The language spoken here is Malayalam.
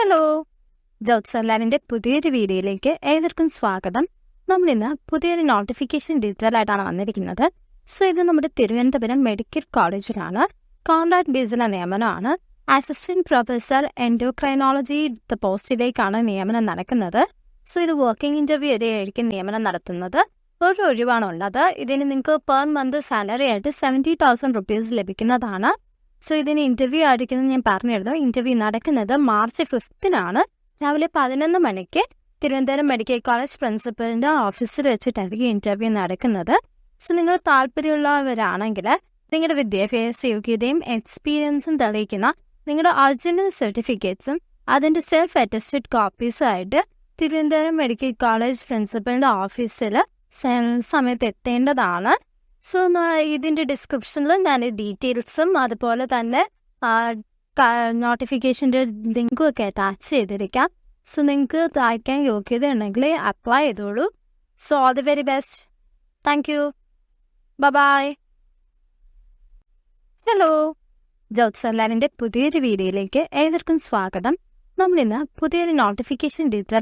ഹലോ, ജോത്സർലാവിൻ്റെ പുതിയൊരു വീഡിയോയിലേക്ക് ഏവർക്കും സ്വാഗതം. നമ്മളിന്ന് പുതിയൊരു നോട്ടിഫിക്കേഷൻ ഡീറ്റെയിൽ ആയിട്ടാണ് വന്നിരിക്കുന്നത്. സോ ഇത് നമ്മുടെ തിരുവനന്തപുരം മെഡിക്കൽ കോളേജിലാണ്. കോൺട്രാക്ട് ബേസിലെ നിയമനമാണ്. അസിസ്റ്റന്റ് പ്രൊഫസർ എൻഡോക്രൈനോളജി പോസ്റ്റിലേക്കാണ് നിയമനം നടക്കുന്നത്. സോ ഇത് വർക്കിംഗ് ഇൻ്റർവ്യൂ വരെയായിരിക്കും നിയമനം നടത്തുന്നത്. ഒരു ഒഴിവാണുള്ളത്. ഇതിന് നിങ്ങൾക്ക് പെർ മന്ത് സാലറി ആയിട്ട് 70,000 rupees ലഭിക്കുന്നതാണ്. സോ ഇതിന് ഇൻ്റർവ്യൂ ആയിരിക്കുന്നത് ഞാൻ പറഞ്ഞിരുന്നു. ഇൻ്റർവ്യൂ നടക്കുന്നത് March 5 രാവിലെ 11 മണിക്ക് തിരുവനന്തപുരം മെഡിക്കൽ കോളേജ് പ്രിൻസിപ്പലിൻ്റെ ഓഫീസിൽ വെച്ചിട്ടായിരിക്കും ഇൻ്റർവ്യൂ നടക്കുന്നത്. സോ നിങ്ങൾ താല്പര്യമുള്ളവരാണെങ്കിൽ നിങ്ങളുടെ വിദ്യാഭ്യാസ യോഗ്യതയും എക്സ്പീരിയൻസും തെളിയിക്കുന്ന നിങ്ങളുടെ ഒറിജിനൽ സർട്ടിഫിക്കറ്റ്സും അതിൻ്റെ സെൽഫ് അറ്റസ്റ്റഡ് കോപ്പീസും ആയിട്ട് തിരുവനന്തപുരം മെഡിക്കൽ കോളേജ് പ്രിൻസിപ്പലിൻ്റെ ഓഫീസിൽ സമയത്ത് എത്തേണ്ടതാണ്. സോ ഇതിൻ്റെ ഡിസ്ക്രിപ്ഷനിൽ ഞാൻ ഡീറ്റെയിൽസും അതുപോലെ തന്നെ നോട്ടിഫിക്കേഷൻ്റെ ലിങ്കും ഒക്കെ അറ്റാച്ച് ചെയ്തിരിക്കാം. സോ നിങ്ങൾക്ക് അയക്കാൻ യോഗ്യത ഉണ്ടെങ്കിൽ അപ്ലൈ ചെയ്തോളൂ. So all the very best. Thank you. Bye. Hello, ജോത്സർലാവിൻ്റെ പുതിയൊരു വീഡിയോയിലേക്ക് ഏവർക്കും സ്വാഗതം. നമ്മളിന്ന് പുതിയൊരു നോട്ടിഫിക്കേഷൻ ഡീറ്റെയിൽ